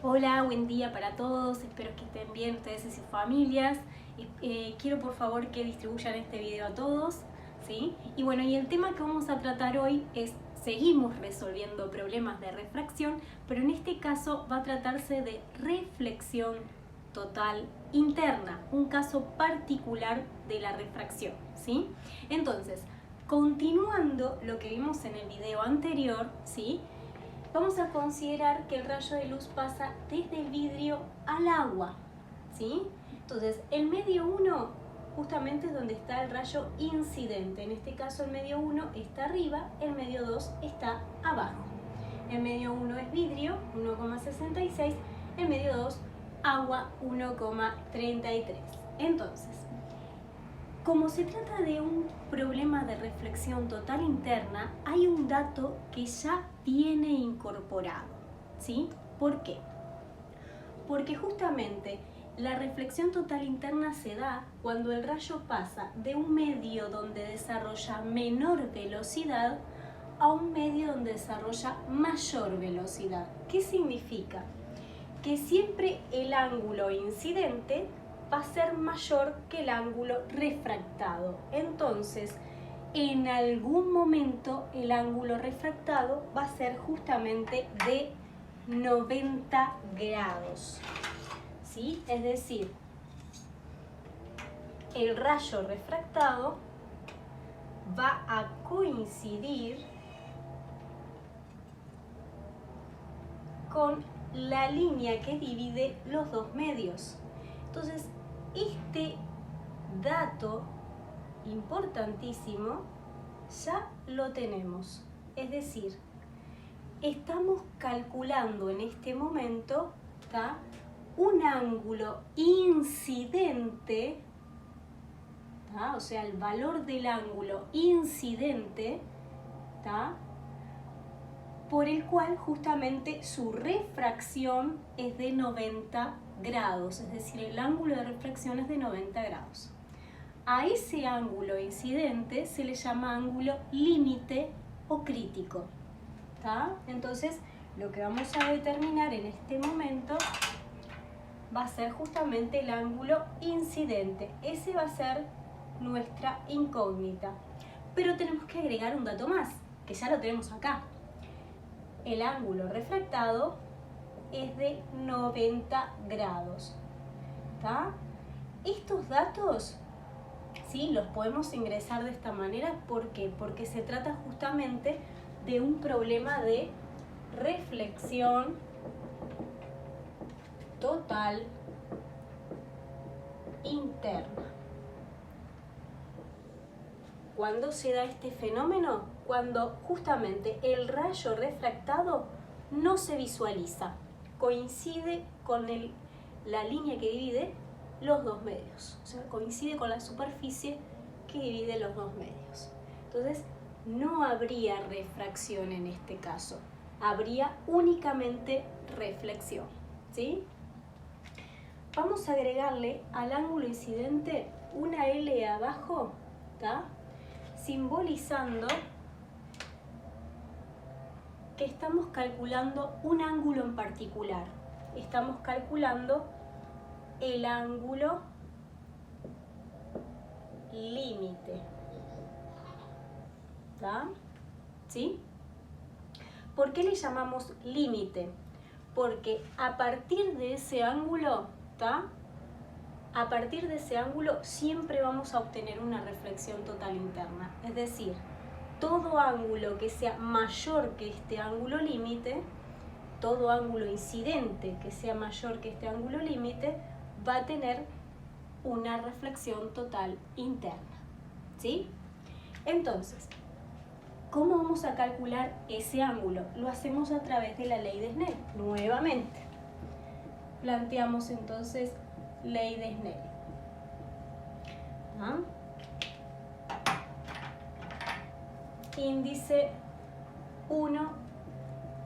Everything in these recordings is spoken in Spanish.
Hola, buen día para todos, espero que estén bien ustedes y sus familias. Quiero por favor que distribuyan este video a todos, ¿sí? Y bueno, y el tema que vamos a tratar hoy es, seguimos resolviendo problemas de refracción, pero en este caso va a tratarse de reflexión total interna, un caso particular de la refracción, ¿sí? Entonces, continuando lo que vimos en el video anterior, ¿sí? Vamos a considerar que el rayo de luz pasa desde el vidrio al agua, ¿sí? Entonces, el medio 1 justamente es donde está el rayo incidente. En este caso, el medio 1 está arriba, el medio 2 está abajo. El medio 1 es vidrio, 1,66, el medio 2, agua, 1,33. Entonces, como se trata de un problema de reflexión total interna, hay un dato que ya viene incorporado, ¿sí? ¿Por qué? Porque justamente la reflexión total interna se da cuando el rayo pasa de un medio donde desarrolla menor velocidad a un medio donde desarrolla mayor velocidad. ¿Qué significa? Que siempre el ángulo incidente va a ser mayor que el ángulo refractado. Entonces, en algún momento el ángulo refractado va a ser justamente de 90 grados. ¿Sí? Es decir, el rayo refractado va a coincidir con la línea que divide los dos medios. Entonces, este dato importantísimo ya lo tenemos. Es decir, estamos calculando en este momento, ¿tá?, un ángulo incidente, ¿tá?, o sea, el valor del ángulo incidente, ¿tá?, por el cual justamente su refracción es de 90 grados, es decir, el ángulo de refracción es de 90 grados. A ese ángulo incidente se le llama ángulo límite o crítico, ¿tá? Entonces, lo que vamos a determinar en este momento va a ser justamente el ángulo incidente. Ese va a ser nuestra incógnita. Pero tenemos que agregar un dato más, que ya lo tenemos acá. El ángulo refractado es de 90 grados. ¿Tá? Estos datos, ¿sí?, los podemos ingresar de esta manera. ¿Por qué? Porque se trata justamente de un problema de reflexión total interna. ¿Cuándo se da este fenómeno? Cuando justamente el rayo refractado no se visualiza, coincide con la línea que divide los dos medios, o sea, coincide con la superficie que divide los dos medios. Entonces, no habría refracción en este caso, habría únicamente reflexión, ¿sí? Vamos a agregarle al ángulo incidente una L abajo, ¿tá?, simbolizando que estamos calculando un ángulo en particular. Estamos calculando el ángulo límite. ¿Tá? ¿Sí? ¿Por qué le llamamos límite? Porque a partir de ese ángulo, ¿tá?, a partir de ese ángulo siempre vamos a obtener una reflexión total interna. Es decir, todo ángulo que sea mayor que este ángulo límite, todo ángulo incidente que sea mayor que este ángulo límite, va a tener una reflexión total interna. ¿Sí? Entonces, ¿cómo vamos a calcular ese ángulo? Lo hacemos a través de la ley de Snell, nuevamente. Planteamos entonces ley de Snell. ¿Ah? Índice 1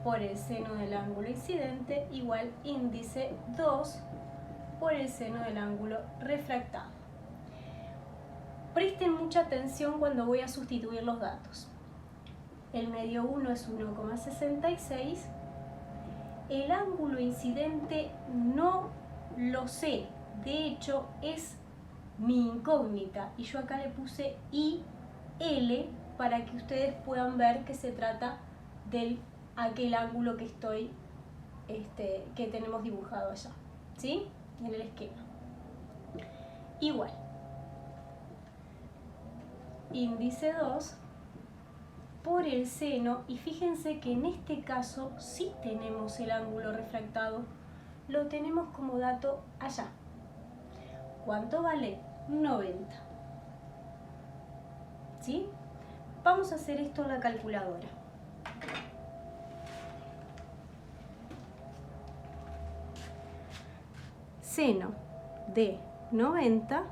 por el seno del ángulo incidente igual índice 2 por el seno del ángulo refractado. Presten mucha atención cuando voy a sustituir los datos. El medio 1 es 1,66 el ángulo incidente no lo sé. De hecho, es mi incógnita. Y yo acá le puse IL para que ustedes puedan ver que se trata de aquel ángulo que que tenemos dibujado allá, ¿sí? En el esquema. Igual. Índice 2 por el seno, y fíjense que en este caso sí tenemos el ángulo refractado, lo tenemos como dato allá. ¿Cuánto vale? 90. ¿Sí? Vamos a hacer esto en la calculadora. Seno de 90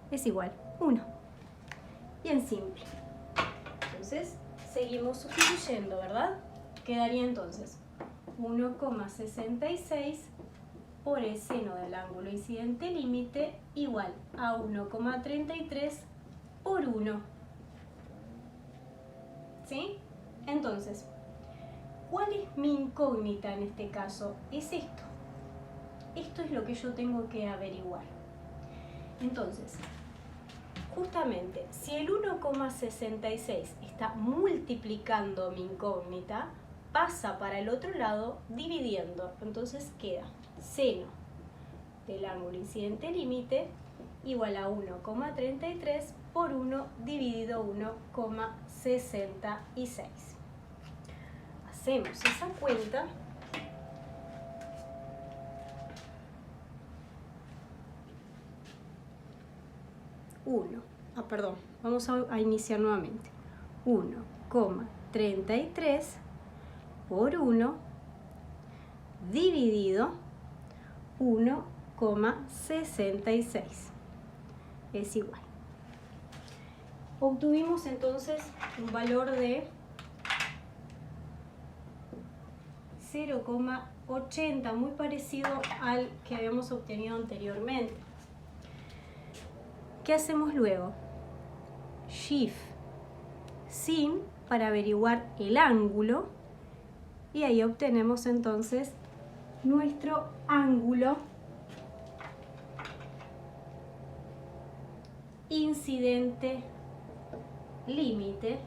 es igual a 1. Bien simple. Entonces, seguimos sustituyendo, ¿verdad? Quedaría entonces 1,66 por el seno del ángulo incidente límite igual a 1,33 por 1. ¿Sí? Entonces, ¿cuál es mi incógnita en este caso? Es esto. Esto es lo que yo tengo que averiguar. Entonces, justamente, si el 1,66 está multiplicando mi incógnita, pasa para el otro lado dividiendo. Entonces queda seno del ángulo incidente límite igual a 1,33 por 1 dividido 1,66. Hacemos esa cuenta. Vamos a iniciar nuevamente. 1,33 por 1 dividido 1,66 es igual. Obtuvimos entonces un valor de 0,80, muy parecido al que habíamos obtenido anteriormente. ¿Qué hacemos luego? Shift sin para averiguar el ángulo, y ahí obtenemos entonces nuestro ángulo incidente límite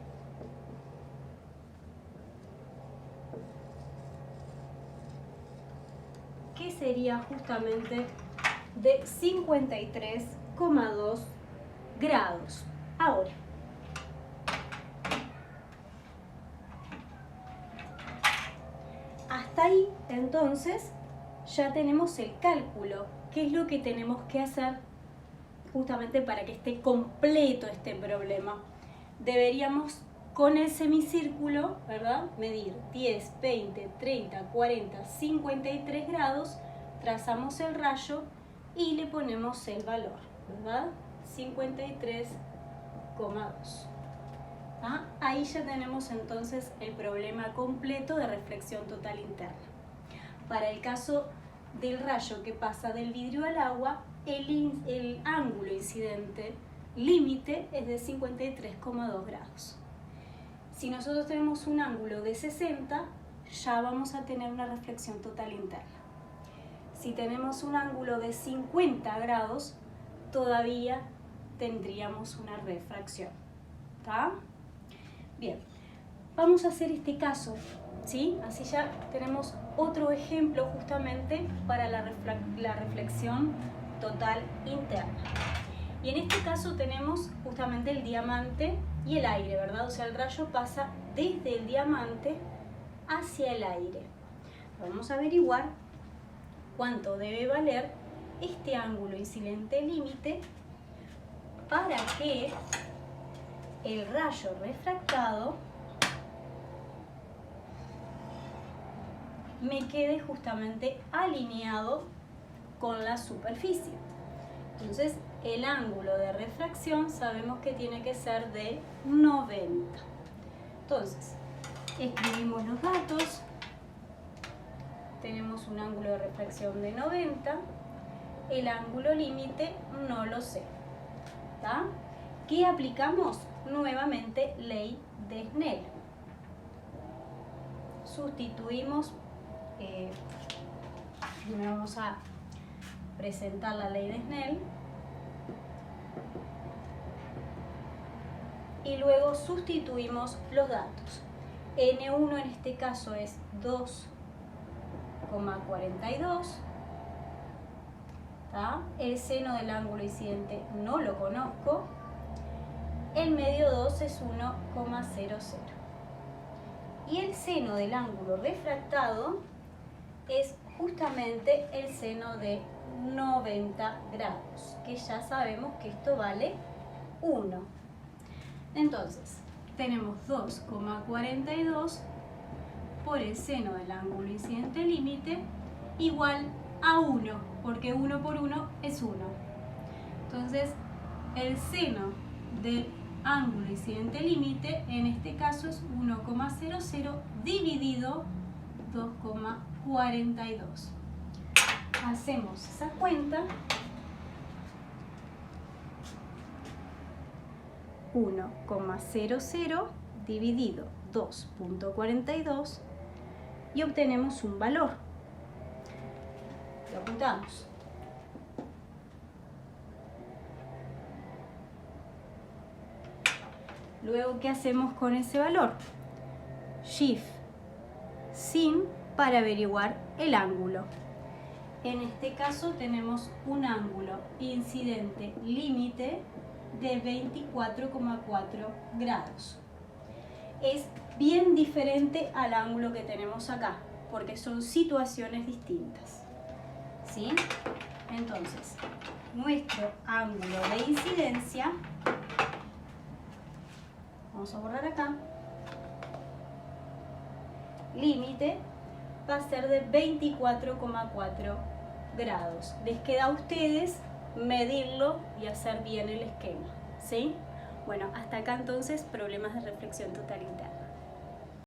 que sería justamente de 53,2 grados. Ahora, hasta ahí entonces ya tenemos el cálculo. ¿Qué es lo que tenemos que hacer justamente para que esté completo este problema? Deberíamos con el semicírculo, ¿verdad?, medir 10, 20, 30, 40, 53 grados, trazamos el rayo y le ponemos el valor, ¿verdad? 53,2. ¿Ah? Ahí ya tenemos entonces el problema completo de reflexión total interna. Para el caso del rayo que pasa del vidrio al agua, el ángulo incidente límite es de 53,2 grados. Si nosotros tenemos un ángulo de 60, ya vamos a tener una reflexión total interna. Si tenemos un ángulo de 50 grados, todavía tendríamos una refracción. ¿Está? Bien, vamos a hacer este caso, ¿sí? Así ya tenemos otro ejemplo justamente para la reflexión total interna. Y en este caso tenemos justamente el diamante y el aire, ¿verdad? O sea, el rayo pasa desde el diamante hacia el aire. Vamos a averiguar cuánto debe valer este ángulo incidente límite para que el rayo refractado me quede justamente alineado con la superficie. Entonces, el ángulo de refracción sabemos que tiene que ser de 90. Entonces, escribimos los datos. Tenemos un ángulo de refracción de 90. El ángulo límite no lo sé. ¿Está? ¿Qué aplicamos? Nuevamente, ley de Snell. Sustituimos Primero vamos a presentar la ley de Snell y luego sustituimos los datos. N1 en este caso es 2,42. El seno del ángulo incidente no lo conozco. El medio 2 es 1,00. Y el seno del ángulo refractado es justamente el seno de 90 grados, que ya sabemos que esto vale 1. Entonces, tenemos 2,42 por el seno del ángulo incidente límite igual a 1, porque 1 por 1 es 1. Entonces, el seno del ángulo incidente límite en este caso es 1,00 dividido 2,42. Hacemos esa cuenta. 1,00 dividido 2,42 y obtenemos un valor. Lo apuntamos. Luego, ¿qué hacemos con ese valor? Shift sin para averiguar el ángulo. En este caso tenemos un ángulo incidente límite de 24,4 grados. Es bien diferente al ángulo que tenemos acá, porque son situaciones distintas. ¿Sí? Entonces, nuestro ángulo de incidencia, vamos a borrar acá, límite va a ser de 24,4 grados. Les queda a ustedes medirlo y hacer bien el esquema, ¿sí? Bueno, hasta acá entonces problemas de reflexión total interna.